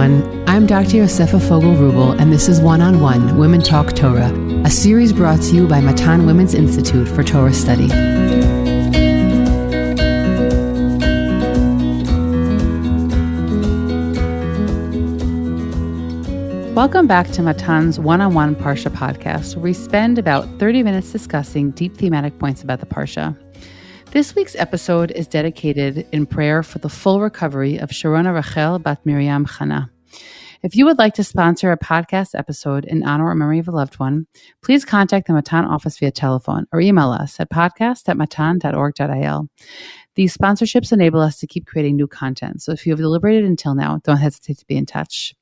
everyone. I'm Dr. Yosefa Fogel Wruble, and this is One-on-One Women Talk Torah, a series brought to you by Matan Women's Institute for Torah Study. Welcome back to Matan's One-on-One Parsha podcast, where we spend about 30 minutes discussing deep thematic points about the Parsha. This week's episode is dedicated in prayer for the full recovery of Sharona Rachel Bat Miriam Chana. If you would like to sponsor a podcast episode in honor or memory of a loved one, please contact the Matan office via telephone or email us at podcast@matan.org.il. These sponsorships enable us to keep creating new content, so if you have deliberated until now, don't hesitate to be in touch.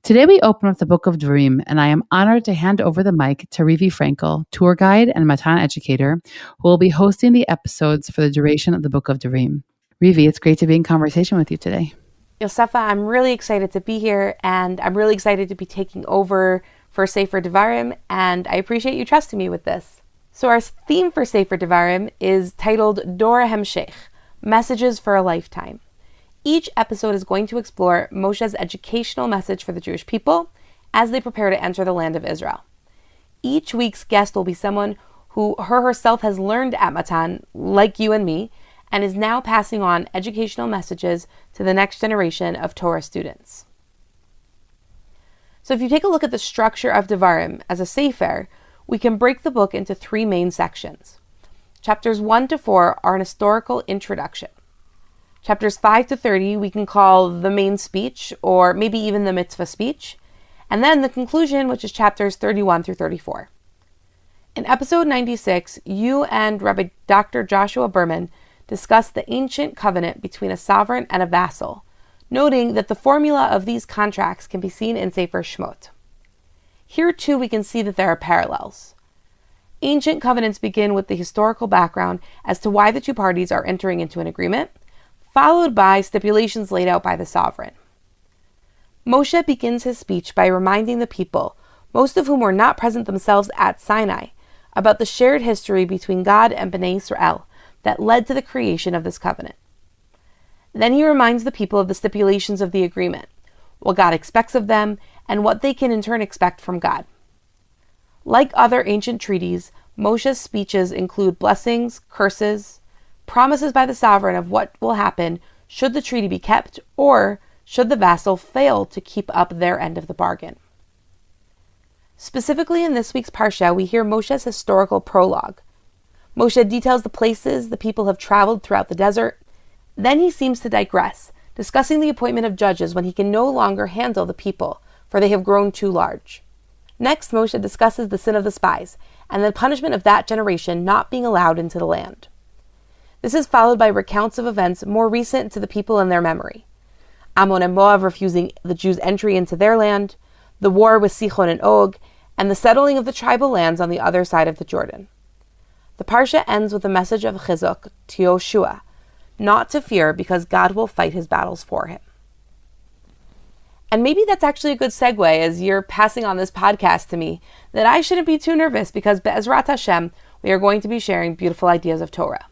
Today we open up the book of Devarim, and I am honored to hand over the mic to Rivi Frankel, tour guide and Matan educator, who will be hosting the episodes for the duration of the book of Devarim. Rivi, it's great to be in conversation with you today. Yosefa, I'm really excited to be here, and I'm really excited to be taking over for Sefer Devarim, and I appreciate you trusting me with this. So our theme for Sefer Devarim is titled Dor Hemshech, Messages for a Lifetime. Each episode is going to explore Moshe's educational message for the Jewish people as they prepare to enter the land of Israel. Each week's guest will be someone who herself has learned at Matan, like you and me, and is now passing on educational messages to the next generation of Torah students. So if you take a look at the structure of Devarim as a sefer, we can break the book into three main sections. Chapters 1 to 4 are an historical introduction. Chapters 5 to 30 we can call the main speech, or maybe even the mitzvah speech, and then the conclusion, which is chapters 31 through 34. In episode 96, you and Rabbi Dr. Joshua Berman discussed the ancient covenant between a sovereign and a vassal, noting that the formula of these contracts can be seen in Sefer Shmot. Here too we can see that there are parallels. Ancient covenants begin with the historical background as to why the two parties are entering into an agreement, followed by stipulations laid out by the sovereign. Moshe begins his speech by reminding the people, most of whom were not present themselves at Sinai, about the shared history between God and Bnei Israel that led to the creation of this covenant. Then he reminds the people of the stipulations of the agreement, what God expects of them, and what they can in turn expect from God. Like other ancient treaties, Moshe's speeches include blessings, curses, promises by the sovereign of what will happen should the treaty be kept or should the vassal fail to keep up their end of the bargain. Specifically in this week's Parsha, we hear Moshe's historical prologue. Moshe details the places the people have traveled throughout the desert. Then he seems to digress, discussing the appointment of judges when he can no longer handle the people, for they have grown too large. Next, Moshe discusses the sin of the spies and the punishment of that generation not being allowed into the land. This is followed by recounts of events more recent to the people in their memory. Ammon and Moab refusing the Jews' entry into their land, the war with Sichon and Og, and the settling of the tribal lands on the other side of the Jordan. The Parsha ends with a message of chizuk to Yoshua, not to fear because God will fight his battles for him. And maybe that's actually a good segue as you're passing on this podcast to me, that I shouldn't be too nervous because Be'ezrat Hashem, we are going to be sharing beautiful ideas of Torah.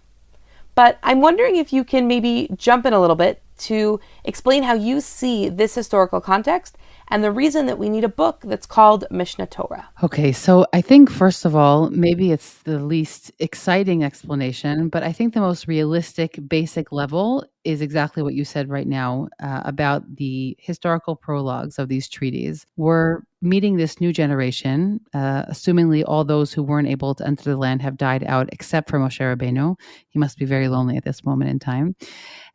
But I'm wondering if you can maybe jump in a little bit to explain how you see this historical context and the reason that we need a book that's called Mishnah Torah. Okay, so I think first of all, maybe it's the least exciting explanation, but I think the most realistic, basic level is exactly what you said right now about the historical prologues of these treaties. We're meeting this new generation, assumingly all those who weren't able to enter the land have died out except for Moshe Rabbeinu. He must be very lonely at this moment in time.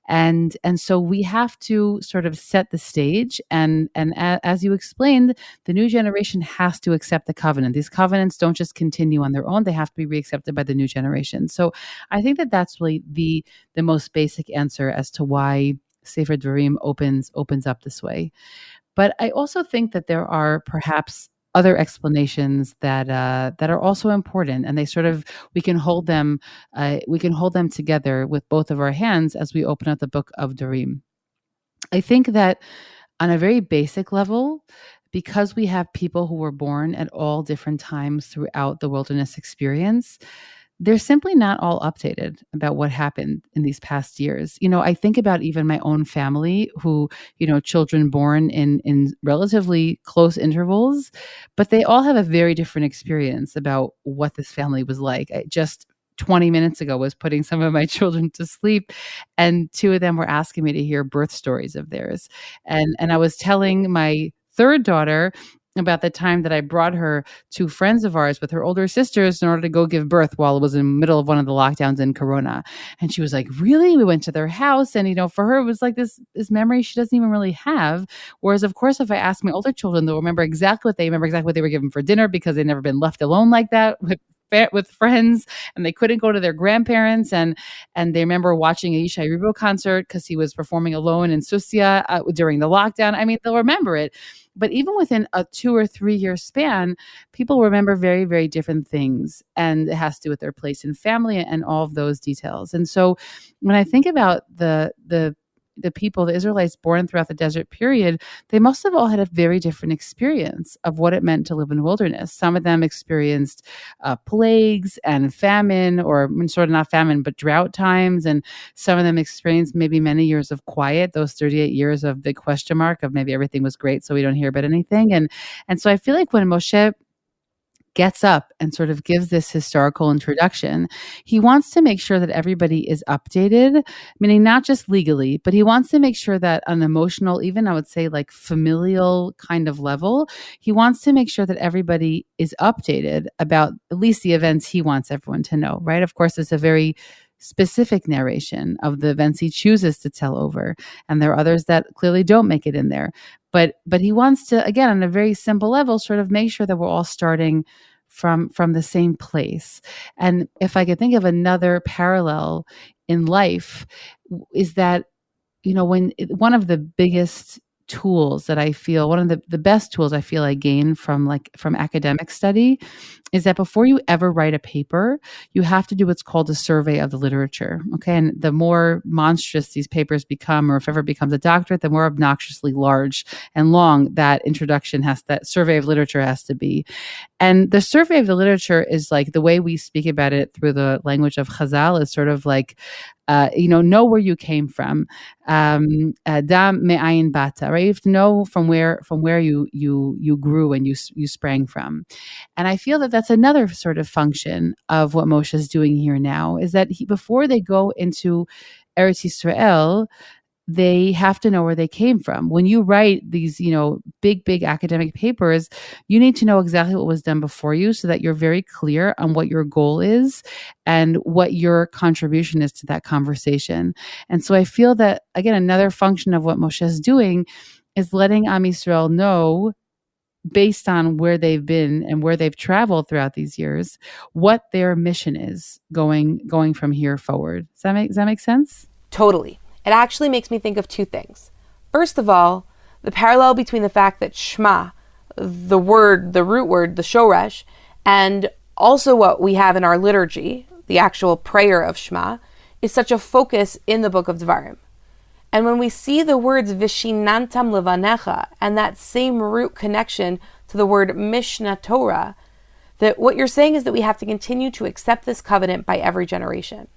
And so we have to sort of set the stage. And as you explained, the new generation has to accept the covenant. These covenants don't just continue on their own. They have to be reaccepted by the new generation. So I think that that's really the most basic answer as to why Sefer Devarim opens up this way. But I also think that there are perhaps other explanations that are also important, and they sort of we can hold them together with both of our hands as we open up the book of Devarim. I think that on a very basic level, because we have people who were born at all different times throughout the wilderness experience, they're simply not all updated about what happened in these past years. I think about even my own family who, children born in relatively close intervals, but they all have a very different experience about what this family was like. I just 20 minutes ago was putting some of my children to sleep, and two of them were asking me to hear birth stories of theirs. And I was telling my third daughter about the time that I brought her to friends of ours with her older sisters in order to go give birth while it was in the middle of one of the lockdowns in Corona. And she was like, really? We went to their house. And, for her, it was like this memory she doesn't even really have. Whereas, of course, if I ask my older children, they'll remember exactly what they were given for dinner because they've never been left alone like that with friends, and they couldn't go to their grandparents, and they remember watching a Yishai Rebo concert because he was performing alone in Susia during the lockdown. I mean, they'll remember it. But even within a 2 or 3 year span, people remember very, very different things, and it has to do with their place in family and all of those details. And so when I think about the people, the Israelites born throughout the desert period, they must have all had a very different experience of what it meant to live in the wilderness. Some of them experienced plagues and famine, or sort of not famine, but drought times. And some of them experienced maybe many years of quiet, those 38 years of big question mark of maybe everything was great, so we don't hear about anything. And so I feel like when Moshe gets up and sort of gives this historical introduction, he wants to make sure that everybody is updated, meaning not just legally, but he wants to make sure that on an emotional, even I would say like familial kind of level, he wants to make sure that everybody is updated about at least the events he wants everyone to know, right? Of course, it's a very specific narration of the events he chooses to tell over, and there are others that clearly don't make it in there. But he wants to, again, on a very simple level, sort of make sure that we're all starting from the same place. And if I could think of another parallel in life, is that, when one of the biggest tools that I feel, one of the best tools I feel I gain from academic study is that before you ever write a paper, you have to do what's called a survey of the literature. Okay. And the more monstrous these papers become, or if ever becomes a doctorate, the more obnoxiously large and long that survey of literature has to be. And the survey of the literature is like the way we speak about it through the language of Chazal is sort of like, know where you came from. Dam me'ayin bata, right? You have to know from where you grew and you sprang from. And I feel that that's another sort of function of what Moshe is doing here now, is that before they go into Eretz Yisrael, they have to know where they came from. When you write these, big academic papers, you need to know exactly what was done before you so that you're very clear on what your goal is and what your contribution is to that conversation. And so I feel that, again, another function of what Moshe is doing is letting Am Yisrael know, based on where they've been and where they've traveled throughout these years, what their mission is going from here forward. Does that make sense? Totally. It actually makes me think of two things. First of all, the parallel between the fact that Shema, the root word, the shoresh, and also what we have in our liturgy, the actual prayer of Shema, is such a focus in the book of Devarim. And when we see the words Vishinantam Levanecha and that same root connection to the word Mishnah Torah, that what you're saying is that we have to continue to accept this covenant by every generation.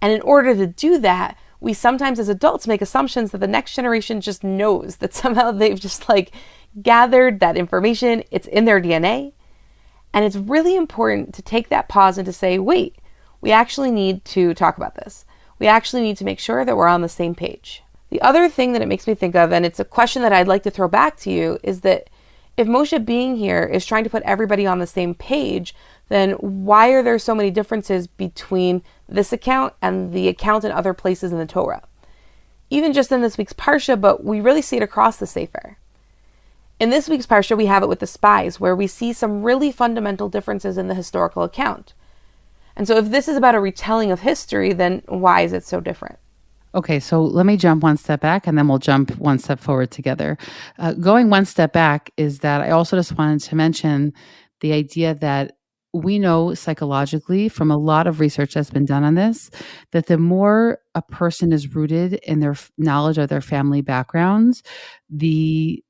And in order to do that, we sometimes as adults make assumptions that the next generation just knows, that somehow they've just gathered that information, it's in their DNA. And it's really important to take that pause and to say, wait, we actually need to talk about this. We actually need to make sure that we're on the same page. The other thing that it makes me think of, and it's a question that I'd like to throw back to you, is that if Moshe being here is trying to put everybody on the same page, then why are there so many differences between this account and the account in other places in the Torah? Even just in this week's Parsha, but we really see it across the Sefer. In this week's Parsha, we have it with the spies, where we see some really fundamental differences in the historical account. And so if this is about a retelling of history, then why is it so different? Okay, so let me jump one step back and then we'll jump one step forward together. Going one step back is that I also just wanted to mention the idea that we know psychologically from a lot of research that's been done on this, that the more a person is rooted in their knowledge of their family backgrounds, the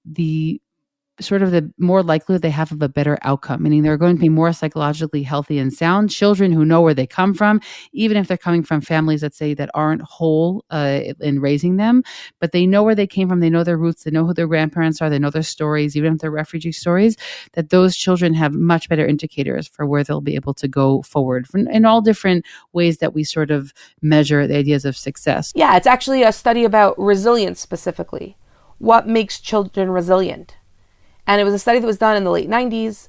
sort of the more likely they have of a better outcome, meaning they're going to be more psychologically healthy and sound. Children who know where they come from, even if they're coming from families, let's say, that aren't whole in raising them, but they know where they came from, they know their roots, they know who their grandparents are, they know their stories, even if they're refugee stories, that those children have much better indicators for where they'll be able to go forward in all different ways that we sort of measure the ideas of success. Yeah, it's actually a study about resilience specifically. What makes children resilient? And it was a study that was done in the late 90s.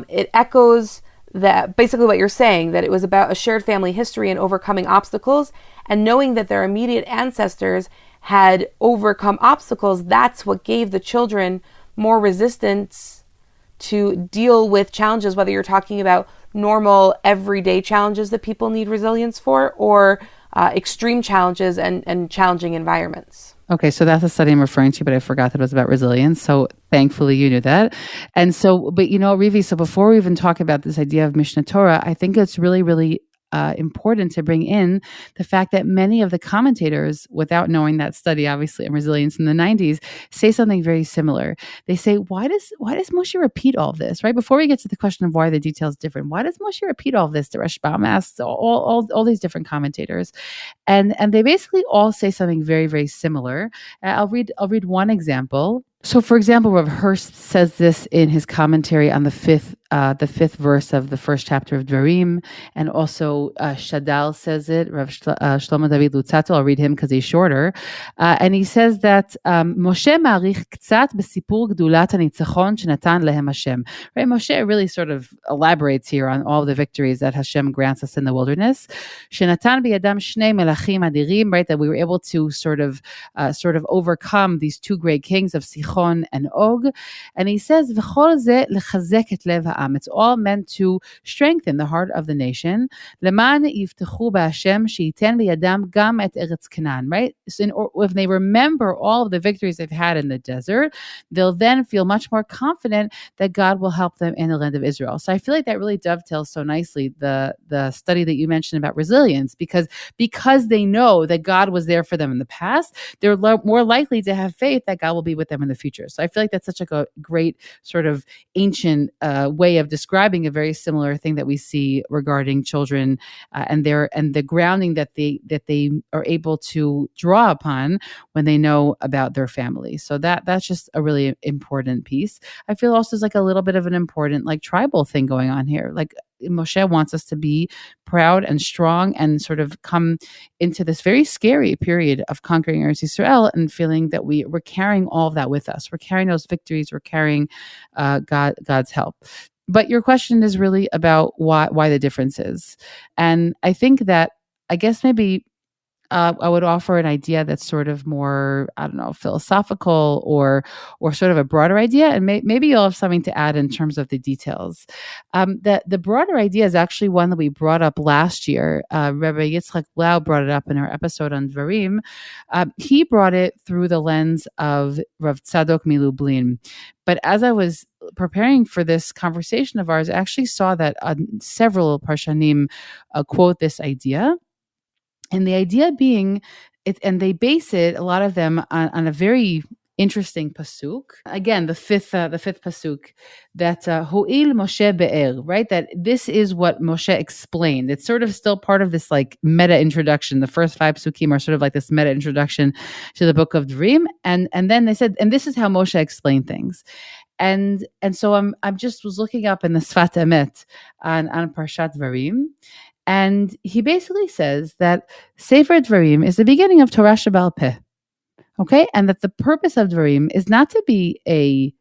It echoes that basically what you're saying, that it was about a shared family history and overcoming obstacles, and knowing that their immediate ancestors had overcome obstacles. That's what gave the children more resistance to deal with challenges, whether you're talking about normal everyday challenges that people need resilience for, or extreme challenges and challenging environments. Okay, so that's the study I'm referring to, but I forgot that it was about resilience. So thankfully you knew that. And so, but Rivi, so before we even talk about this idea of Mishnah Torah, I think it's really, really important to bring in the fact that many of the commentators, without knowing that study, obviously, on resilience in the 90s, say something very similar. They say, why does Moshe repeat all of this, right? Before we get to the question of why the details different, why does Moshe repeat all of this? The Rashbam asks all these different commentators. And they basically all say something very, very similar. I'll read one example. So, for example, Rav Hirsch says this in his commentary on the fifth verse of the first chapter of Devarim, and also Shadal says it. Rav Shlomo David Lutzato, I'll read him because he's shorter, and he says that Moshe ma'arich k'tzat b'sipur gdulat hanitzachon shenatan lehem Hashem. Right, Moshe really sort of elaborates here on all the victories that Hashem grants us in the wilderness. Shenatan b'yadam shnei melachim adirim, right, that we were able to sort of overcome these two great kings of Sichon and Og, and he says, "V'chol ze lechazek et lev ha'am." It's all meant to strengthen the heart of the nation. Leman yiftechu b'Hashem sheiten b'yadam gam et eretz Canaan. Right? So if they remember all of the victories they've had in the desert, they'll then feel much more confident that God will help them in the land of Israel. So I feel like that really dovetails so nicely the study that you mentioned about resilience, because they know that God was there for them in the past, they're more likely to have faith that God will be with them in the future. So I feel like that's such a great sort of ancient way of describing a very similar thing that we see regarding children and the grounding that they are able to draw upon when they know about their family. So that's just a really important piece. I feel also there's like a little bit of an important like tribal thing going on here. Like Moshe wants us to be proud and strong and sort of come into this very scary period of conquering Eretz Yisrael and feeling that we're carrying all of that with us. We're carrying those victories. We're carrying God's help. But your question is really about why the difference is. And I think that, I guess maybe I would offer an idea that's sort of more, I don't know, philosophical or sort of a broader idea, and maybe you'll have something to add in terms of the details. The broader idea is actually one that we brought up last year. Rabbi Yitzchak Blau brought it up in our episode on Devarim. He brought it through the lens of Rav Tzadok Milublin. But as I was preparing for this conversation of ours, I actually saw that several Parshanim quote this idea. And the idea being, and they base it, a lot of them, on a very interesting pasuk. Again, the fifth pasuk, that Ho'il Moshe be'er, right? That this is what Moshe explained. It's sort of still part of this like meta introduction. The first 5 pasukim are sort of like this meta introduction to the book of Devarim, and then they said, and this is how Moshe explained things. And so I'm just was looking up in the Sfat Emet on Parshat Devarim. And he basically says that Sefer Devarim is the beginning of Torah Sheba'al Peh, okay? And that the purpose of Devarim is not to be a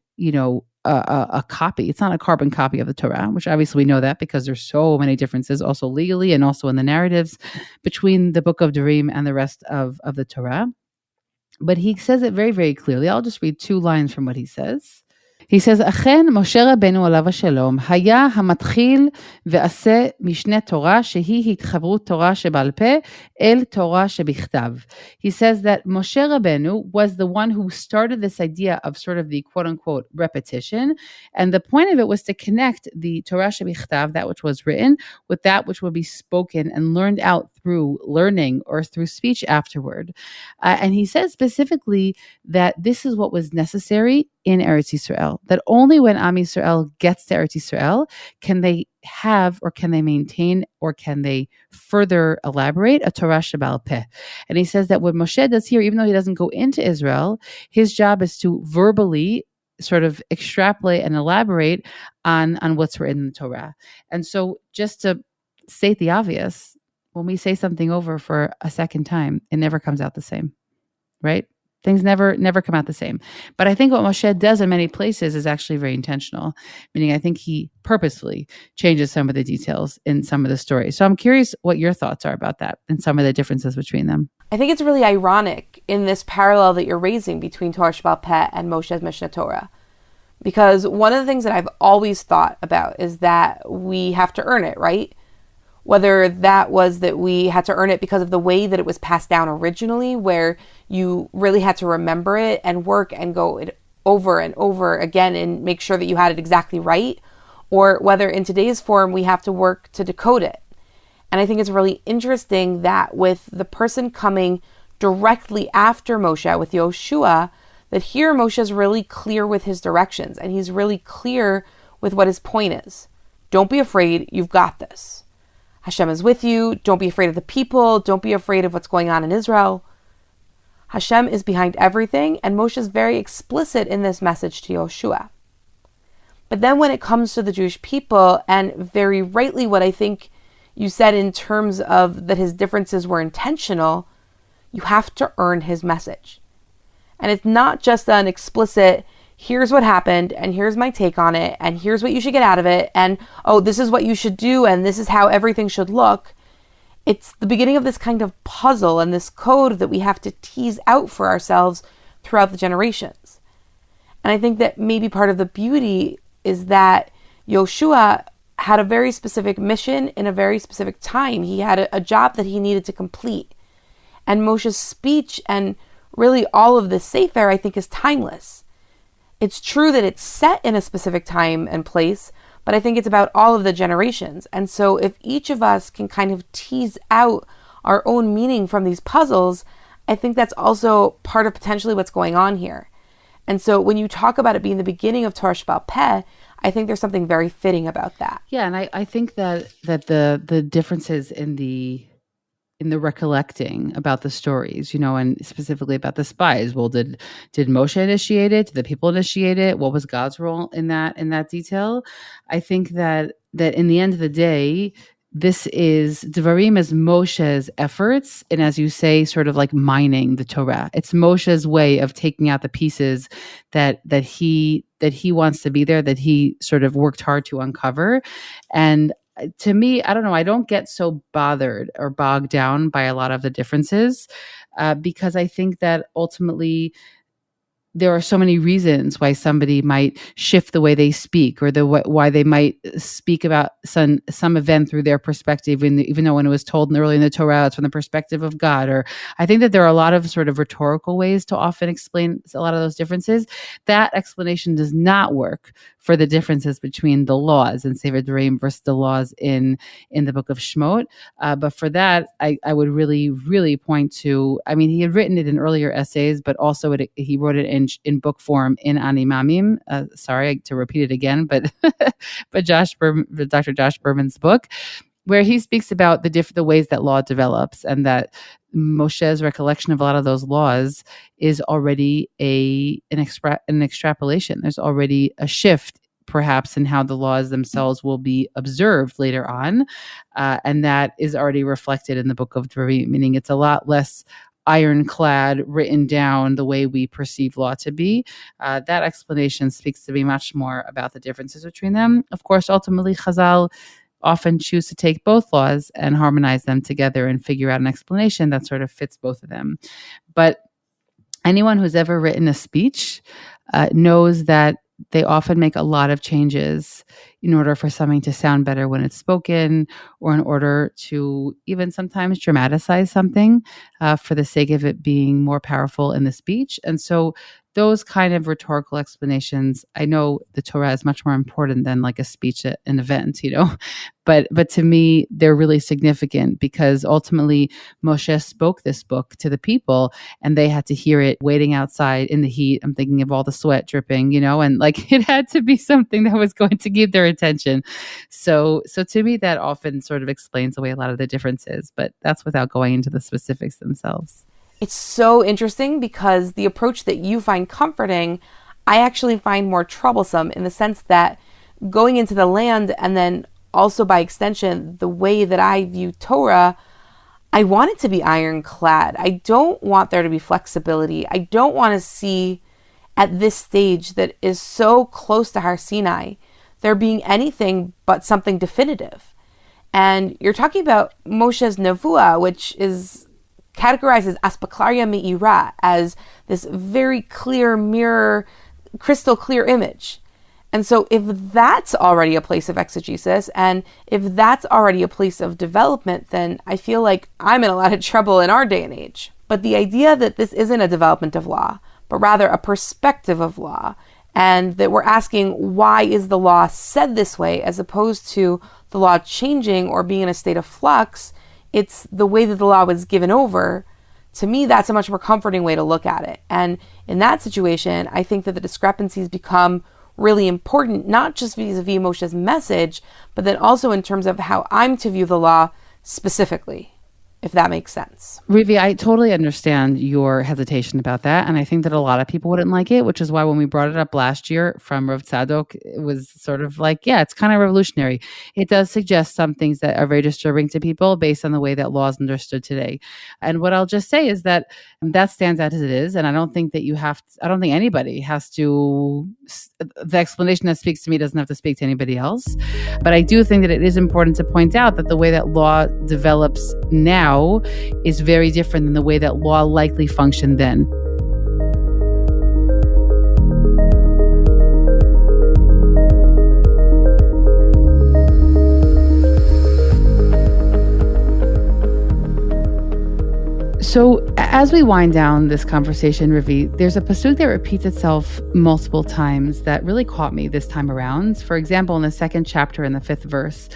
copy. It's not a carbon copy of the Torah, which obviously we know that because there's so many differences, also legally and also in the narratives, between the book of Devarim and the rest of the Torah. But he says it very, very clearly. I'll just read 2 lines from what he says. He says, אכן משה רבנו עליו השלום היה המתחיל ועשה משנה תורה שהיא התחברות תורה שבעל פה אל תורה שבכתב. He says that Moshe Rabbeinu was the one who started this idea of sort of the quote-unquote repetition, and the point of it was to connect the Torah שבכתב, that which was written, with that which would be spoken and learned out through learning or through speech afterward. And he says specifically that this is what was necessary in Eretz Yisrael, that only when Am Yisrael gets to Eretz Yisrael can they have or can they maintain or can they further elaborate a Torah Sheba'al Peh. And he says that what Moshe does here, even though he doesn't go into Israel, his job is to verbally sort of extrapolate and elaborate on what's written in the Torah. And so just to state the obvious, when we say something over for a second time, it never comes out the same, right? Things never come out the same. But I think what Moshe does in many places is actually very intentional, meaning I think he purposefully changes some of the details in some of the stories. So I'm curious what your thoughts are about that and some of the differences between them. I think it's really ironic in this parallel that you're raising between Torah Sheba'al Peh and Moshe's Mishnah Torah. Because one of the things that I've always thought about is that we have to earn it, right? Whether that was that we had to earn it because of the way that it was passed down originally, where you really had to remember it and work and go it over and over again and make sure that you had it exactly right, or whether in today's form we have to work to decode it. And I think it's really interesting that with the person coming directly after Moshe, with Yoshua, that here Moshe is really clear with his directions and he's really clear with what his point is. Don't be afraid, you've got this. Hashem is with you. Don't be afraid of the people. Don't be afraid of what's going on in Israel. Hashem is behind everything, and Moshe is very explicit in this message to Yoshua. But then when it comes to the Jewish people, and very rightly what I think you said in terms of that his differences were intentional, you have to earn his message. And it's not just an explicit, here's what happened, and here's my take on it, and here's what you should get out of it, and oh, this is what you should do, and this is how everything should look. It's the beginning of this kind of puzzle and this code that we have to tease out for ourselves throughout the generations. And I think that maybe part of the beauty is that Yoshua had a very specific mission in a very specific time. He had a job that he needed to complete. And Moshe's speech and really all of this Sefer, I think, is timeless. It's true that it's set in a specific time and place, but I think it's about all of the generations. And so if each of us can kind of tease out our own meaning from these puzzles, I think that's also part of potentially what's going on here. And so when you talk about it being the beginning of Torah Sheba'al Peh, I think there's something very fitting about that. Yeah, and I think that the differences in the recollecting about the stories, and specifically about the spies. Well, did Moshe initiate it? Did the people initiate it? What was God's role in that detail? I think that in the end of the day, this is Devarim is Moshe's efforts, and as you say, sort of like mining the Torah. It's Moshe's way of taking out the pieces that he wants to be there, that he sort of worked hard to uncover. And to me, I don't know, I don't get so bothered or bogged down by a lot of the differences because I think that ultimately there are so many reasons why somebody might shift the way they speak, or why they might speak about some event through their perspective, even though when it was told early in the Torah, it's from the perspective of God. Or I think that there are a lot of sort of rhetorical ways to often explain a lot of those differences. That explanation does not work for the differences between the laws in Sefer Devarim versus the laws in the book of Shemot. But for that, I would really, really point to, I mean, he had written it in earlier essays, but also he wrote it in book form in Ani Mamim. Sorry to repeat it again, but Dr. Josh Berman's book, where he speaks about the ways that law develops, and that Moshe's recollection of a lot of those laws is already an extrapolation. There's already a shift, perhaps, in how the laws themselves will be observed later on, and that is already reflected in the book of Devarim, meaning it's a lot less ironclad, written down the way we perceive law to be. That explanation speaks to me much more about the differences between them. Of course, ultimately, Chazal often choose to take both laws and harmonize them together and figure out an explanation that sort of fits both of them. But anyone who's ever written a speech knows that they often make a lot of changes in order for something to sound better when it's spoken, or in order to even sometimes dramatize something for the sake of it being more powerful in the speech. And so those kind of rhetorical explanations, I know the Torah is much more important than like a speech at an event, but to me, they're really significant because ultimately Moshe spoke this book to the people and they had to hear it waiting outside in the heat. I'm thinking of all the sweat dripping, and like it had to be something that was going to keep their attention. So to me, that often sort of explains away a lot of the differences, but that's without going into the specifics themselves. It's so interesting because the approach that you find comforting, I actually find more troublesome in the sense that going into the land and then also by extension, the way that I view Torah, I want it to be ironclad. I don't want there to be flexibility. I don't want to see at this stage that is so close to Har Sinai there being anything but something definitive. And you're talking about Moshe's Nevuah, which is categorized as Aspaklaria Me'ira, as this very clear mirror, crystal clear image. And so if that's already a place of exegesis, and if that's already a place of development, then I feel like I'm in a lot of trouble in our day and age. But the idea that this isn't a development of law, but rather a perspective of law, and that we're asking why is the law said this way as opposed to the law changing or being in a state of flux, it's the way that the law was given over. To me, that's a much more comforting way to look at it. And in that situation, I think that the discrepancies become really important, not just vis-a-vis Moshe's message, but then also in terms of how I'm to view the law specifically, if that makes sense. Rivi, I totally understand your hesitation about that. And I think that a lot of people wouldn't like it, which is why when we brought it up last year from Rav Tzadok, it was sort of like, yeah, it's kind of revolutionary. It does suggest some things that are very disturbing to people based on the way that law is understood today. And what I'll just say is that stands out as it is. And I don't think that I don't think anybody has to, the explanation that speaks to me doesn't have to speak to anybody else. But I do think that it is important to point out that the way that law develops now is very different than the way that law likely functioned then. So as we wind down this conversation, Rivi, there's a pasuk that repeats itself multiple times that really caught me this time around. For example, in the second chapter in the 5th verse,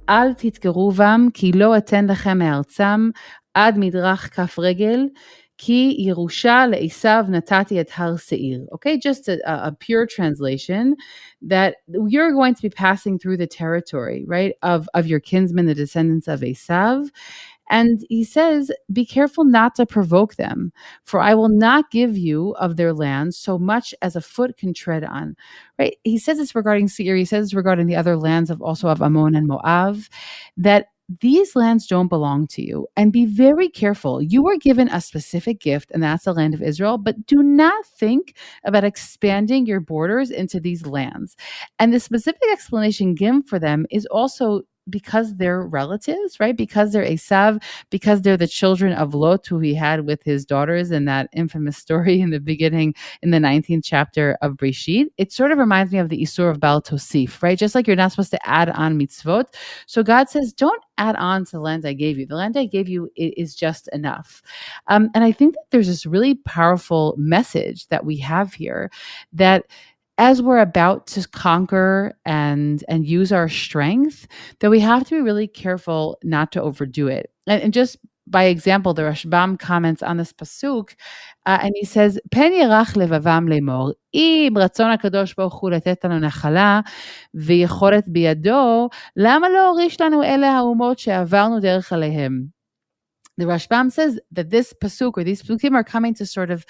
אל תתקרבו בם, כי לא אתן לכם מארצם, עד מדרך כף רגל, כי ירושה לעשיו נתתי את הר seir. Okay, just a pure translation that you're going to be passing through the territory, right, of your kinsmen, the descendants of Esav. And he says, be careful not to provoke them, for I will not give you of their land so much as a foot can tread on. Right? He says this regarding Seir. He says regarding the other lands of Ammon and Moab, that these lands don't belong to you. And be very careful. You were given a specific gift, and that's the land of Israel, but do not think about expanding your borders into these lands. And the specific explanation given for them is also because they're relatives, right? Because they're Esav, because they're the children of Lot, who he had with his daughters in that infamous story in the beginning, in the 19th chapter of Breshit. It sort of reminds me of the Isur of Baal Tosif, right? Just like you're not supposed to add on mitzvot. So God says, don't add on to the land I gave you. The land I gave you is just enough. And I think that there's this really powerful message that we have here that as we're about to conquer and use our strength, that we have to be really careful not to overdo it. And just by example, the Rashbam comments on this pasuk, and he says, "Pen yerach levavam lemor, im ratzon hakadosh baruch hu letet lanu nachala viyacholet biyado, lama lo horish lanu ele haumot she'avarnu derech alehem." The Rashbam says that this pasuk or these pasukim are coming to sort of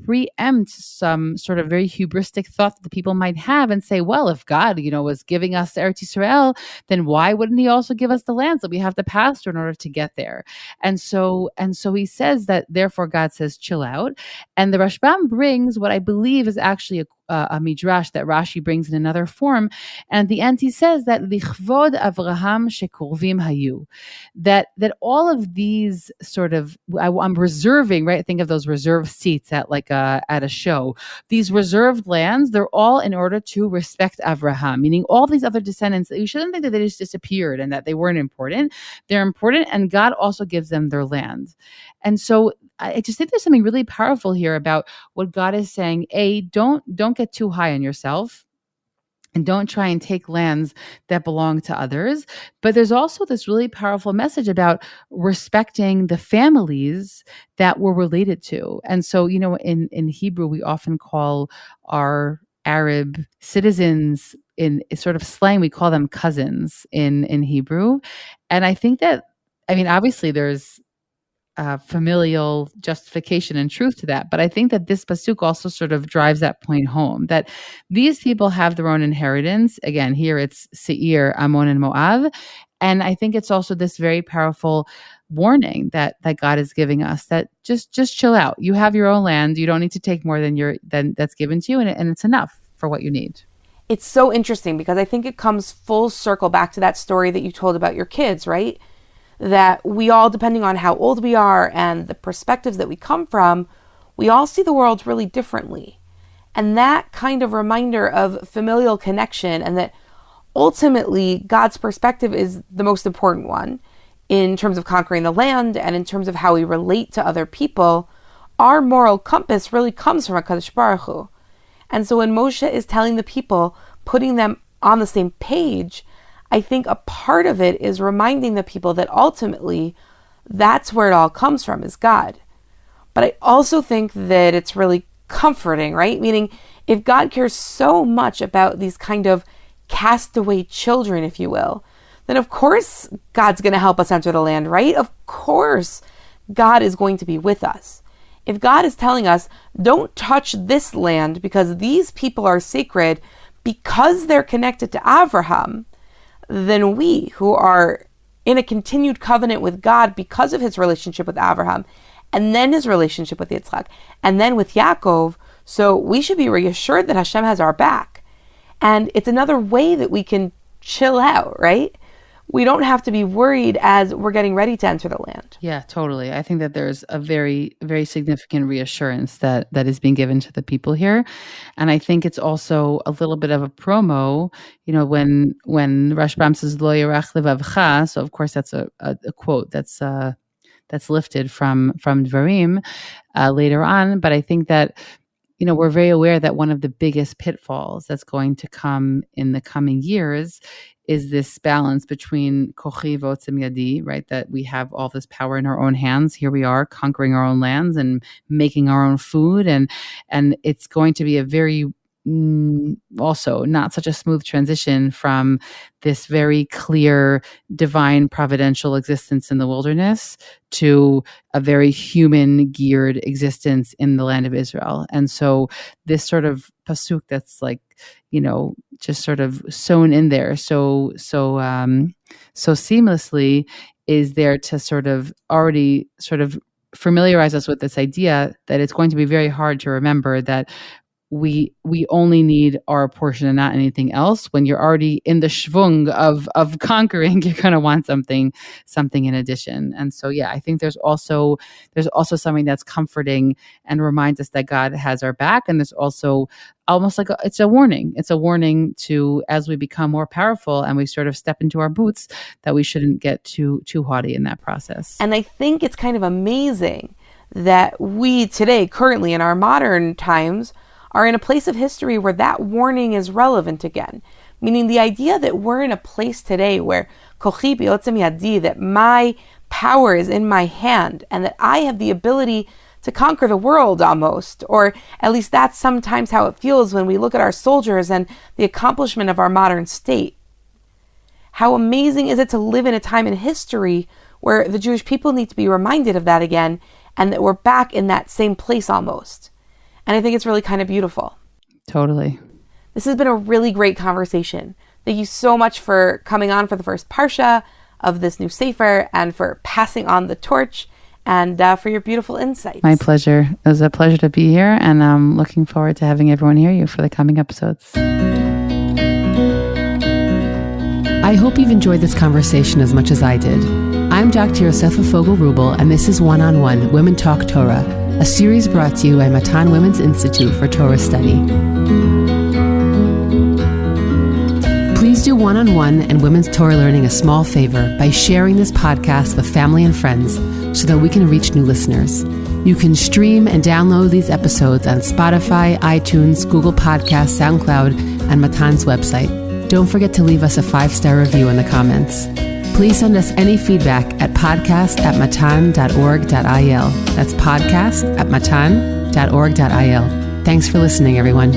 preempt some sort of very hubristic thought that the people might have and say, well, if God, was giving us Eretz Yisrael, then why wouldn't he also give us the lands that we have to pass through in order to get there? And so he says that, therefore, God says, chill out. And the Rashbam brings what I believe is actually a midrash that Rashi brings in another form. And at the end, he says that lichvod Avraham shekurvim hayu, that all of these sort of, I'm reserving, right? Think of those reserved seats at at a show. These reserved lands, they're all in order to respect Avraham, meaning all these other descendants. You shouldn't think that they just disappeared and that they weren't important. They're important, and God also gives them their land. And so I just think there's something really powerful here about what God is saying. Don't get too high on yourself. And don't try and take lands that belong to others. But there's also this really powerful message about respecting the families that we're related to. And so, in Hebrew, we often call our Arab citizens, in sort of slang, we call them cousins in Hebrew. And I think that, obviously there's familial justification and truth to that. But I think that this pasuk also sort of drives that point home, that these people have their own inheritance. Again, here it's Seir, Ammon, and Moab. And I think it's also this very powerful warning that God is giving us, that just chill out. You have your own land. You don't need to take more than that's given to you, and it's enough for what you need. It's so interesting because I think it comes full circle back to that story that you told about your kids, right? That we all, depending on how old we are and the perspectives that we come from, we all see the world really differently. And that kind of reminder of familial connection, and that ultimately God's perspective is the most important one in terms of conquering the land and in terms of how we relate to other people, our moral compass really comes from HaKadosh Baruch Hu. And so when Moshe is telling the people, putting them on the same page, I think a part of it is reminding the people that ultimately that's where it all comes from, is God. But I also think that it's really comforting, right? Meaning, if God cares so much about these kind of castaway children, if you will, then of course God's going to help us enter the land, right? Of course God is going to be with us. If God is telling us, don't touch this land because these people are sacred because they're connected to Abraham, then we, who are in a continued covenant with God because of his relationship with Abraham, and then his relationship with Yitzchak, and then with Yaakov, so we should be reassured that Hashem has our back. And it's another way that we can chill out, right? We don't have to be worried as we're getting ready to enter the land. Yeah, totally. I think that there's a very, very significant reassurance that is being given to the people here. And I think it's also a little bit of a promo, when Rashbam says, Lo Yerach Levavcha, so of course that's a quote that's lifted from Devarim later on. But I think that, we're very aware that one of the biggest pitfalls that's going to come in the coming years is this balance between kochi v'otzem yadi, right? That we have all this power in our own hands. Here we are conquering our own lands and making our own food. And it's going to be a very, also not such a smooth transition from this very clear divine providential existence in the wilderness to a very human geared existence in the land of Israel. And so this sort of pasuk that's like, just sort of sewn in there so seamlessly is there to sort of already sort of familiarize us with this idea that it's going to be very hard to remember that we only need our portion and not anything else. When you're already in the schwung of conquering, you're going to want something in addition. And so, yeah, I think there's also something that's comforting and reminds us that God has our back. And there's also almost like it's a warning. It's a warning to, as we become more powerful and we sort of step into our boots, that we shouldn't get too haughty in that process. And I think it's kind of amazing that we today, currently in our modern times, are in a place of history where that warning is relevant again. Meaning the idea that we're in a place today where kochi b'otzem yadi, that my power is in my hand and that I have the ability to conquer the world almost, or at least that's sometimes how it feels when we look at our soldiers and the accomplishment of our modern state. How amazing is it to live in a time in history where the Jewish people need to be reminded of that again, and that we're back in that same place almost. And I think it's really kind of beautiful. Totally. This has been a really great conversation. Thank you so much for coming on for the first Parsha of this new Sefer and for passing on the torch and for your beautiful insights. My pleasure. It was a pleasure to be here, and I'm looking forward to having everyone hear you for the coming episodes. I hope you've enjoyed this conversation as much as I did. I'm Dr. Yosefa Fogel Wruble, and this is One-on-One Women Talk Torah, a series brought to you by Matan Women's Institute for Torah Study. Please do One-on-One and Women's Torah Learning a small favor by sharing this podcast with family and friends so that we can reach new listeners. You can stream and download these episodes on Spotify, iTunes, Google Podcasts, SoundCloud, and Matan's website. Don't forget to leave us a 5-star review in the comments. Please send us any feedback at podcast@matan.org.il. That's podcast@matan.org.il. Thanks for listening, everyone.